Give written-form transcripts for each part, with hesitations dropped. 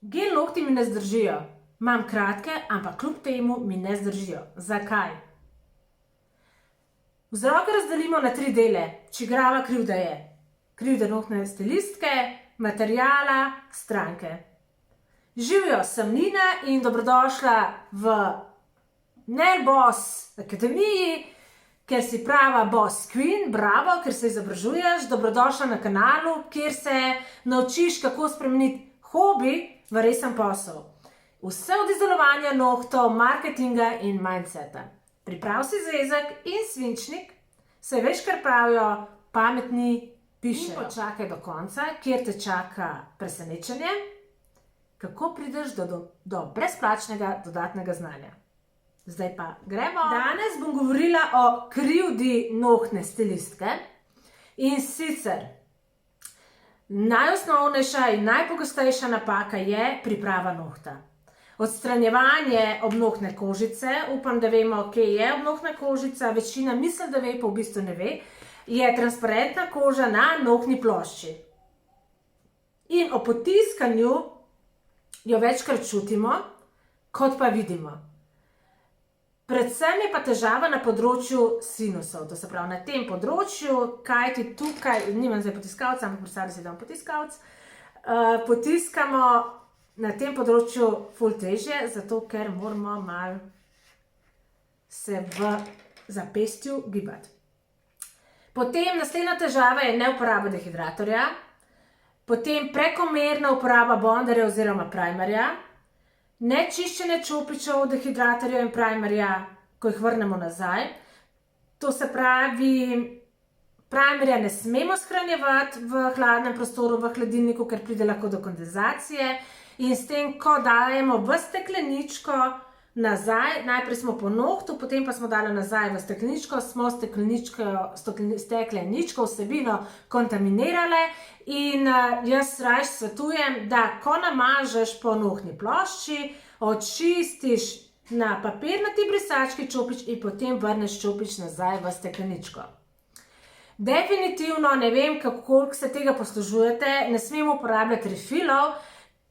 Gel nohti mi ne zdržijo. Imam kratke, ampak kljub temu mi ne zdržijo. Zakaj? Vzroke razdelimo na 3 dele. Čigrava krivda je. Krivda nohtne stilistke, materiala, stranke. Živijo, sem Nina in dobrodošla v Nail Boss Akademiji, ker si prava boss queen, bravo, ker se izobražuješ, dobrodošla na kanalu, kjer se naučiš, kako spremeniti hobi v resen posel. Vse od izdelovanja nohtov, marketinga in mindseta. Priprav si zvezek in svinčnik, saj veš, kar pravijo, pametni pišejo. In počakaj do konca, kjer te čaka presenečenje, kako prideš do brezplačnega dodatnega znanja. Zdaj pa gremo. Danes bom govorila o krivdi nohtne stilistke in sicer najosnovnejša in najpogostejša napaka je priprava nohta. Odstranjevanje obnohtne kožice, upam, da vemo, kje je obnohtna kožica, večina misli, da ve, pa v bistvu ne ve, je transparentna koža na nohtni plošči. In ob potiskanju jo večkrat čutimo, kot pa vidimo. Predvsem je pa težava na področju sinusov, to se pravi na tem področju, kajti tukaj, nimam zdaj potiskalca, ampak predstavljam si, da imam potiskalc, potiskamo na tem področju ful težje, zato ker moramo malo se v zapestju gibati. Potem naslednja težava je neuporaba dehidratorja, potem prekomerna uporaba bondarja oziroma primerja, nečiščenje čopičev, dehidratorja in primerja, ko jih vrnemo nazaj. To se pravi, primerja ne smemo shranjevati v hladnem prostoru, v hladilniku, ker pride lahko do kondenzacije. In s tem, ko dajemo v stekleničko nazaj, najprej smo po nohtu, potem pa smo dali nazaj v stekleničko, smo stekleničko vsebino kontaminirale in jaz rajš svetujem, da ko namažeš po nohtni plošči, očistiš na papirnati brisački čopič in potem vrneš čopič nazaj v stekleničko. Definitivno ne vem, koliko se tega poslužujete, ne smemo uporabljati refilov,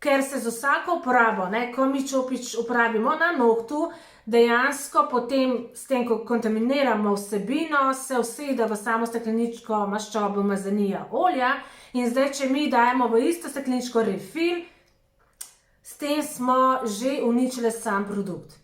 ker se z vsako uporabo, ko mi čopič uporabimo na nohtu, dejansko potem s tem, ko kontaminiramo vsebino, se usede v samo stekleničko maščobe, umazanija, olja in zdaj, če mi dajemo v isto stekleničko refil, s tem smo že uničili sam produkt.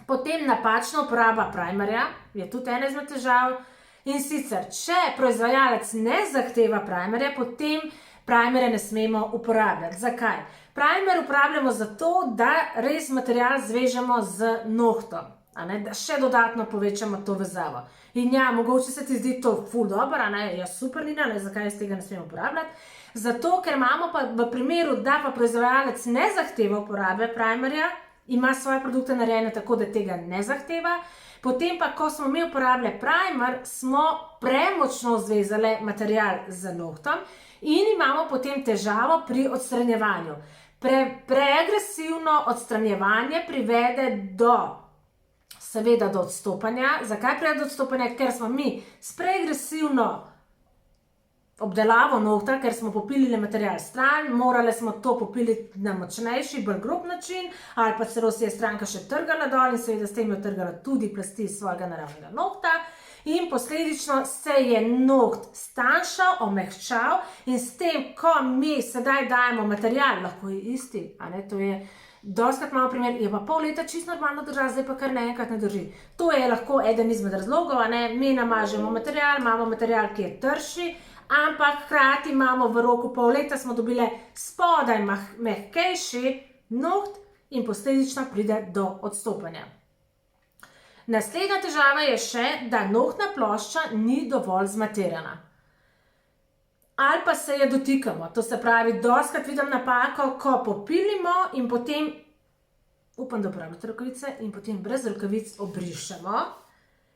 Potem napačna uporaba primerja je tudi ena izmed težav in sicer, če proizvajalec ne zahteva primerja, potem primere ne smemo uporabljati. Zakaj? Primer uporabljamo zato, da res material zvežemo z nohtom, da še dodatno povečamo to vezavo. In ja, mogoče se ti zdi to ful dobro, ja super, Nina, zakaj jaz tega ne smemo uporabljati? Zato, ker imamo pa v primeru, da pa proizvajalec ne zahteva uporabe primerja, ima svoje produkte narejene tako, da tega ne zahteva, potem pa, ko smo mi uporabljali primer, smo premočno zvezali material z nohtom in imamo potem težavo pri odstranjevanju. Preagresivno odstranjevanje privede seveda do odstopanja. Zakaj privede do odstopanja? Ker smo mi s preagresivno obdelavo nohta, ker smo popilili material stran, morali smo to popiliti na močnejši, bolj grob način, ali pa celo si je stranka še trgala dol in seveda s tem je trgala tudi plasti svojega naravnega nohta. In posledično se je noht stanjšal, omehčal in s tem, ko mi sedaj dajemo material, lahko je isti, to je, dostakrat imamo primer, je pa pol leta čisto normalno držati, zdaj pa kar naenkrat ne drži. To je lahko eden izmed razlogov, mi namažemo material, imamo material, ki je trši, ampak hkrati imamo v roku pol leta, smo dobili spodaj mehkejši noht in posledično pride do odstopanja. Naslednja težava je še, da nohtna plošča ni dovolj zmaterjana. Ali pa se je dotikamo, to se pravi, dostakrat vidim napako, ko popilimo in potem, upam, da uporabljate rokavice, in potem brez rokavic obrišemo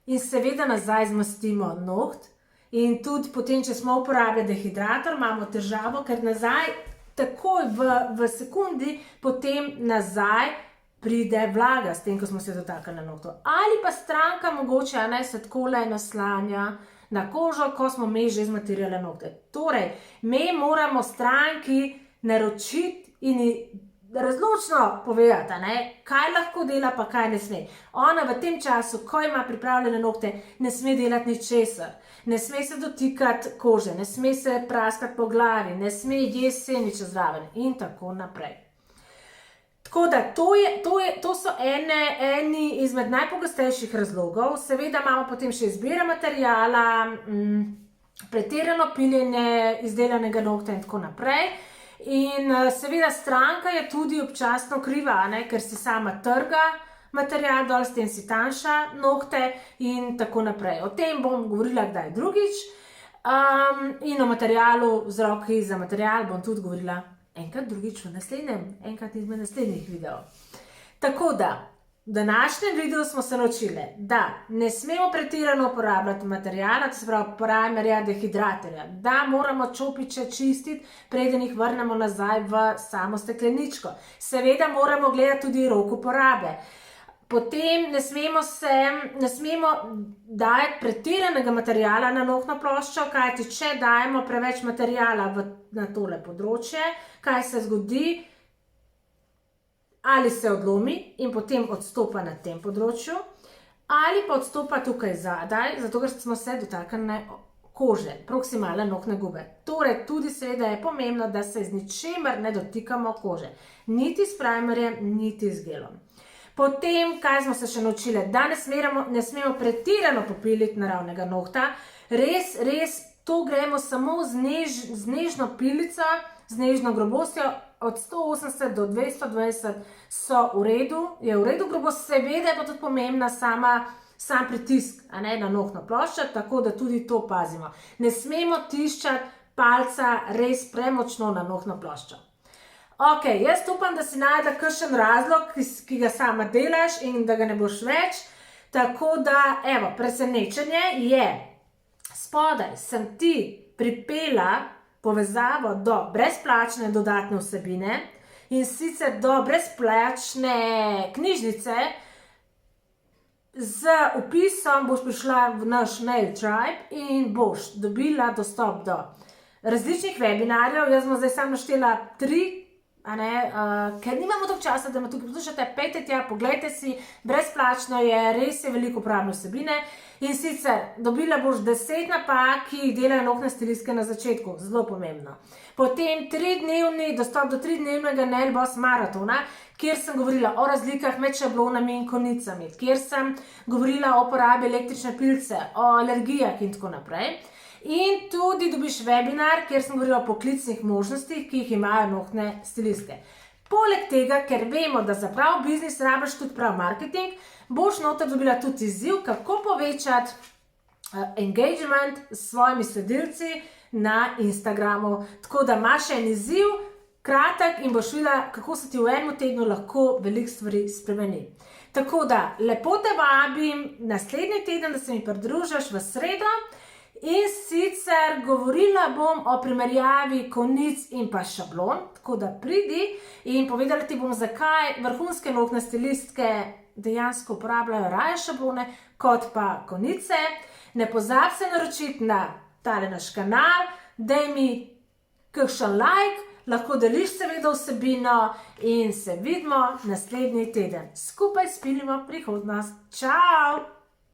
in seveda nazaj zmastimo noht. In tudi potem, če smo uporabljali dehidrator, imamo težavo, ker nazaj, takoj v sekundi, potem nazaj pride vlaga s tem, ko smo se dotakali na nohtu. Ali pa stranka mogoče se takole naslanja na kožo, ko smo mi že zmaterirali nohte. Torej, mi moramo stranki naročiti in razločno povedati, kaj lahko dela, pa kaj ne sme. Ona v tem času, ko ima pripravljene nohte, ne sme delati ničesar. Ne sme se dotikati kože, ne sme se praskati po glavi, ne sme jesti sendviče zraven in tako naprej. Tako da to so eni izmed najpogostejših razlogov. Seveda imamo potem še izbira materijala, pretirano piljenje izdelanega nohta in tako naprej. In seveda stranka je tudi občasno kriva, ker si sama trga material dol, s tem si tanjša nohte in tako naprej. O tem bom govorila kdaj drugič in o materialu, vzroki za material bom tudi govorila enkrat drugič enkrat izmed naslednjih videov. Tako da, v današnjem videu smo se naučili, da ne smemo pretirano uporabljati materijala, to se pravi primerja, dehidratorja, da moramo čopiče čistiti, preden jih vrnemo nazaj v samo stekleničko. Seveda moramo gledati tudi rok uporabe. Potem ne smemo dajati pretiranega materijala na nohtno ploščo, kajti če dajemo preveč materijala na tole področje, kaj se zgodi? Ali se odlomi in potem odstopa na tem področju, ali pa odstopa tukaj zadaj, zato ker smo se dotaknili kože, proksimalne nohtne gube. Torej, tudi seveda je pomembno, da se z ničemer ne dotikamo kože, niti s primerjem, niti z gelom. Potem, kaj smo se še naučili? Da ne smemo pretirano popiliti naravnega nohta, res, to gremo samo z nežno pilico, z nežno grobostjo, od 180 do 220 je v redu grobost, seveda je pa tudi pomembna sam pritisk na nohtno ploščo, tako da tudi to pazimo. Ne smemo tiščati palca res premočno na nohtno ploščo. Ok, jaz upam, da si najde kakšen razlog, ki ga sama delaš in da ga ne boš več, tako da, evo, presenečenje je, spodaj sem ti pripela povezavo do brezplačne dodatne vsebine in sicer do brezplačne knjižnice. Z opisom boš prišla v naš mail tribe in boš dobila dostop do različnih webinarjev. Jaz bom zdaj samo naštela 3, ker nimamo toliko časa, da me tukaj poslušate, pejte tja, poglejte si, brezplačno je, res je veliko uporabne vsebine. In sicer, dobila boš 10 napak, ki jih delajo nohtne stilistke na začetku, zelo pomembno. Potem dostop do 3-dnevnega Nail Boss maratona, kjer sem govorila o razlikah med šablonami in konicami, kjer sem govorila o uporabi električne pilice, o alergijah in tako naprej. In tudi dobiš webinar, kjer sem govorila o poklicnih možnostih, ki jih imajo nohtne stilistke. Poleg tega, ker vemo, da za prav biznis rabiš tudi prav marketing, boš noter dobila tudi izziv, kako povečati engagement s svojimi sledilci na Instagramu. Tako da imaš en izziv, kratek in boš videla, kako se ti v enem tednu lahko veliko stvari spremeni. Tako da, lepo te vabim naslednji teden, da se mi pridružiš v sredo. In sicer govorila bom o primerjavi konic in pa šablon, tako da pridi in povedala ti bom, zakaj vrhunske nohtne stilistke dejansko uporabljajo raje šablone kot pa konice. Ne pozabi se naročiti na tale naš kanal, daj mi kakšen like, lahko deliš seveda vsebino in se vidimo naslednji teden. Skupaj spilimo prihodnost. Čau!